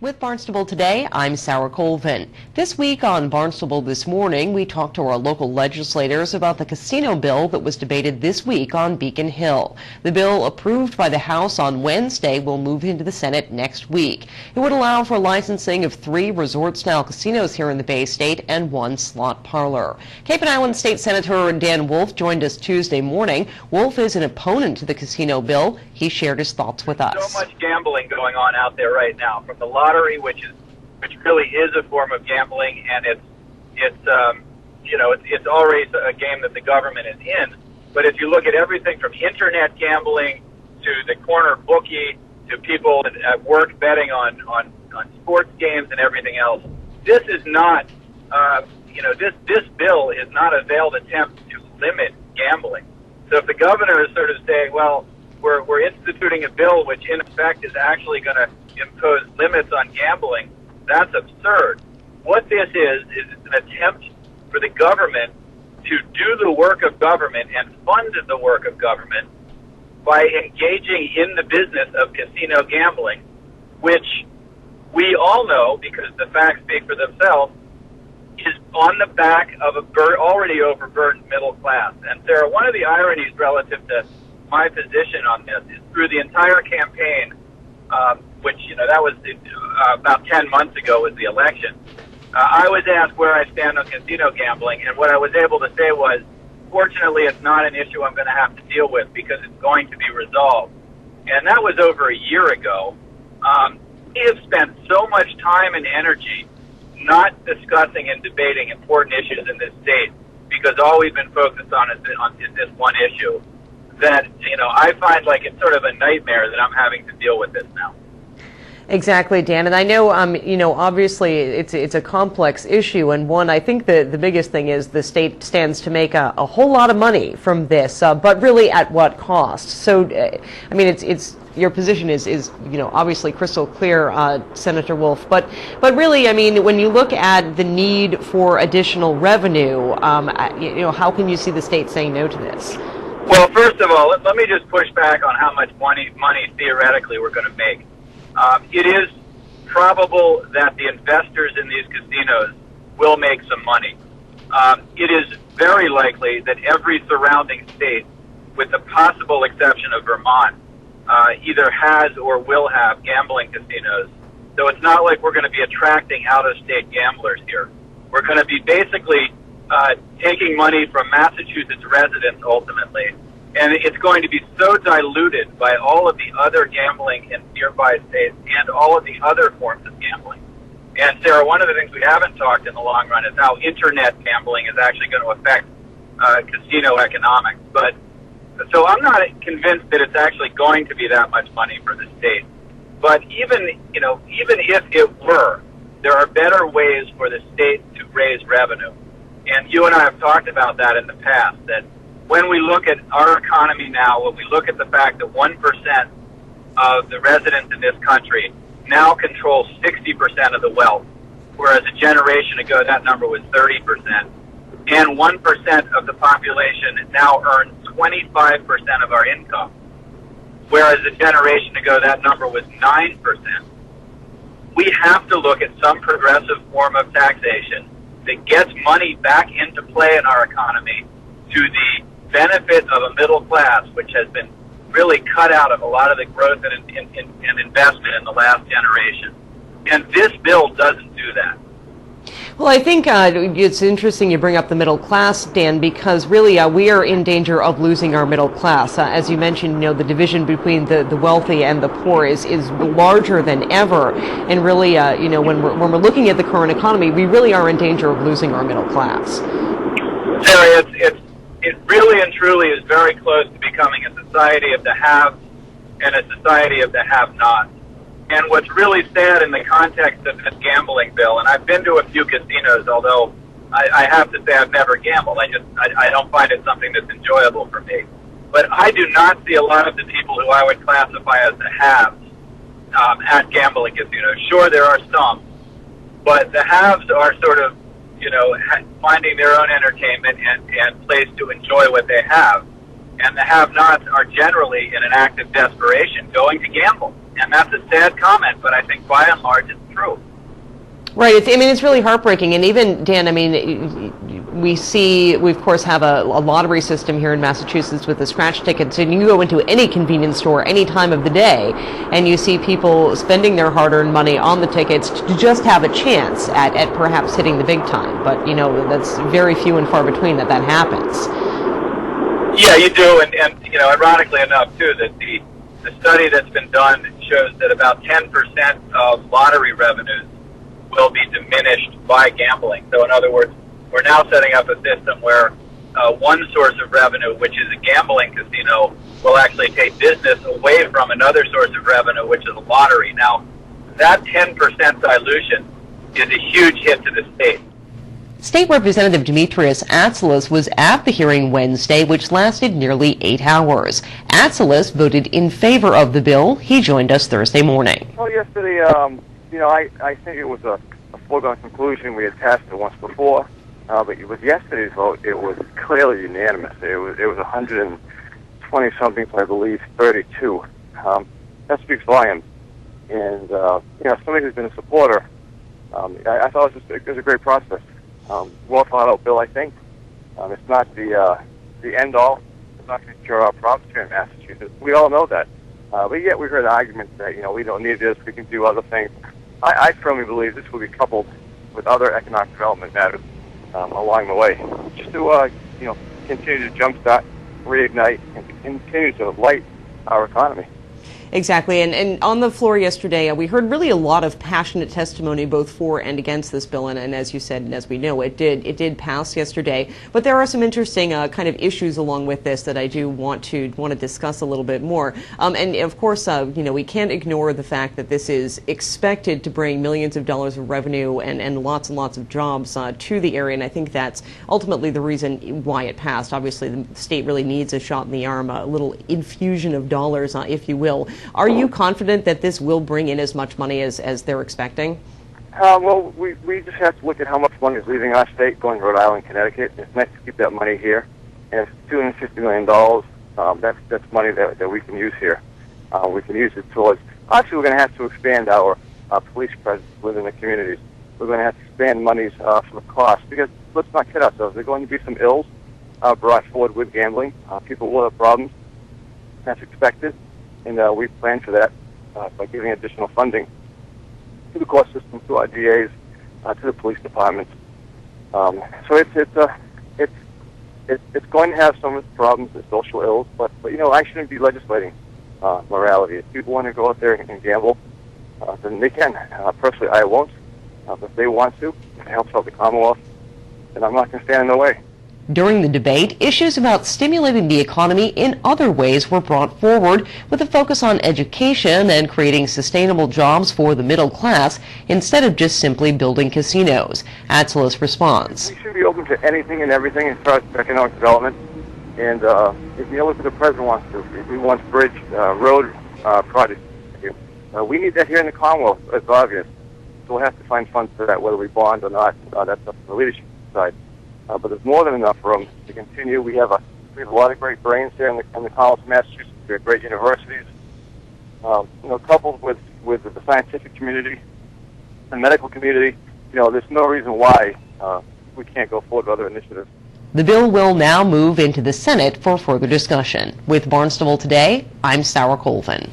With Barnstable Today, I'm Sarah Colvin. This week on Barnstable This Morning, we talked to our local legislators about the casino bill that was debated this week on Beacon Hill. The bill, approved by the House on Wednesday, will move into the Senate next week. It would allow for licensing of 3 resort-style casinos here in the Bay State and 1 slot parlor. Cape and Island State Senator Dan Wolf joined us Tuesday morning. Wolf is an opponent to the casino bill. He shared his thoughts with us. So much gambling going on out there right now, from the lottery, which really is a form of gambling, and it's always a game that the government is in. But if you look at everything from internet gambling to the corner bookie to people at work betting on sports games and everything else, this is not this bill is not a veiled attempt to limit gambling. So if the governor is sort of saying, well, we're instituting a bill which in effect is actually going to impose limits on gambling, that's absurd. What this is an attempt for the government to do the work of government and fund the work of government by engaging in the business of casino gambling, which we all know, because the facts speak for themselves, is on the back of a already overburdened middle class. And Sarah, one of the ironies relative to my position on this is through the entire campaign, which, that was about 10 months ago was the election, I was asked where I stand on casino gambling, and what I was able to say was, fortunately, it's not an issue I'm going to have to deal with because it's going to be resolved. And that was over a year ago. We have spent so much time and energy not discussing and debating important issues in this state because all we've been focused on is this one issue that, I find like it's sort of a nightmare that I'm having to deal with this now. Exactly, Dan. And I know, obviously it's a complex issue, and one, I think the biggest thing is the state stands to make a whole lot of money from this, but really at what cost? So, it's your position is obviously crystal clear, Senator Wolf, but really, when you look at the need for additional revenue, how can you see the state saying no to this? Well, first of all, let me just push back on how much money theoretically we're going to make. It is probable that the investors in these casinos will make some money. It is very likely that every surrounding state, with the possible exception of Vermont, either has or will have gambling casinos. So it's not like we're going to be attracting out-of-state gamblers here. We're going to be basically taking money from Massachusetts residents ultimately, and it's going to be so diluted by all of the other gambling in nearby states and all of the other forms of gambling. And Sarah, one of the things we haven't talked in the long run is how internet gambling is actually going to affect casino economics. But so I'm not convinced that it's actually going to be that much money for the state. But even if it were, there are better ways for the state to raise revenue. And you and I have talked about that in the past, that when we look at our economy now, when we look at the fact that 1% of the residents in this country now control 60% of the wealth, whereas a generation ago that number was 30%, and 1% of the population now earns 25% of our income, whereas a generation ago that number was 9%. We have to look at some progressive form of taxation that gets money back into play in our economy to the benefit of a middle class, which has been really cut out of a lot of the growth and investment in the last generation. And this bill doesn't do that. Well, I think it's interesting you bring up the middle class, Dan, because really we are in danger of losing our middle class. As you mentioned, the division between the wealthy and the poor is larger than ever. And really, when we're looking at the current economy, we really are in danger of losing our middle class. Sarah, it really and truly is very close to becoming a society of the haves and a society of the have-nots. And what's really sad in the context of this gambling bill, and I've been to a few casinos, although I have to say I've never gambled. I don't find it something that's enjoyable for me. But I do not see a lot of the people who I would classify as the haves at gambling casinos. Sure, there are some, but the haves are sort of, finding their own entertainment and place to enjoy what they have. And the have-nots are generally in an act of desperation going to gamble. And that's a sad comment, but I think by and large it's true. Right. It's really heartbreaking. And even, Dan, we of course have a lottery system here in Massachusetts with the scratch tickets, and you go into any convenience store any time of the day, and you see people spending their hard-earned money on the tickets to just have a chance at perhaps hitting the big time. But, that's very few and far between that happens. Yeah, you do. And ironically enough, too, that the study that's been done shows that about 10% of lottery revenues will be diminished by gambling. So in other words, we're now setting up a system where one source of revenue, which is a gambling casino, will actually take business away from another source of revenue, which is a lottery. Now, that 10% dilution is a huge hit to the state. State Representative Demetrius Atsalas was at the hearing Wednesday, which lasted nearly 8 hours. Atsalas voted in favor of the bill. He joined us Thursday morning. Well, yesterday, I think it was a foregone conclusion. We had passed it once before, but with yesterday's vote, it was clearly unanimous. It was 120 something, I believe, 32. That speaks volumes. And somebody who's been a supporter, I thought it was a great process. Well thought out bill, I think. It's not the end all. It's not going to cure our problems here in Massachusetts. We all know that. But yet we heard arguments that we don't need this. We can do other things. I firmly believe this will be coupled with other economic development matters along the way, just to continue to jumpstart, reignite, and continue to light our economy. Exactly. And on the floor yesterday, we heard really a lot of passionate testimony both for and against this bill. And as you said, and as we know, it did pass yesterday. But there are some interesting kind of issues along with this that I do want to discuss a little bit more. And of course, we can't ignore the fact that this is expected to bring millions of dollars of revenue and lots of jobs to the area. And I think that's ultimately the reason why it passed. Obviously, the state really needs a shot in the arm, a little infusion of dollars, if you will. Are you confident that this will bring in as much money as they're expecting? Well, we just have to look at how much money is leaving our state, going to Rhode Island, Connecticut. It's nice to keep that money here. And it's $250 million. That's money that we can use here. We can use it towards... Obviously, we're going to have to expand our police presence within the communities. We're going to have to expand monies for the cost. Because let's not kid ourselves. There are going to be some ills brought forward with gambling. People will have problems. That's expected. And we plan for that by giving additional funding to the court system, to our DAs, to the police departments. So it's going to have some of its problems, the social ills, but I shouldn't be legislating morality. If people want to go out there and gamble, then they can. Personally, I won't. But if they want to, if it helps out the Commonwealth, then I'm not going to stand in the way. During the debate, issues about stimulating the economy in other ways were brought forward, with a focus on education and creating sustainable jobs for the middle class instead of just simply building casinos. Atsalas responds. We should be open to anything and everything as far as economic development. And if you look what the president wants to do, if he wants bridge, road projects, we need that here in the Commonwealth. It's obvious. So we'll have to find funds for that, whether we bond or not. That's up to the leadership side. But there's more than enough room to continue. We have a lot of great brains here in the Commonwealth of Massachusetts. We have great universities. Coupled with the scientific community and medical community, there's no reason why we can't go forward with other initiatives. The bill will now move into the Senate for further discussion. With Barnstable Today, I'm Sarah Colvin.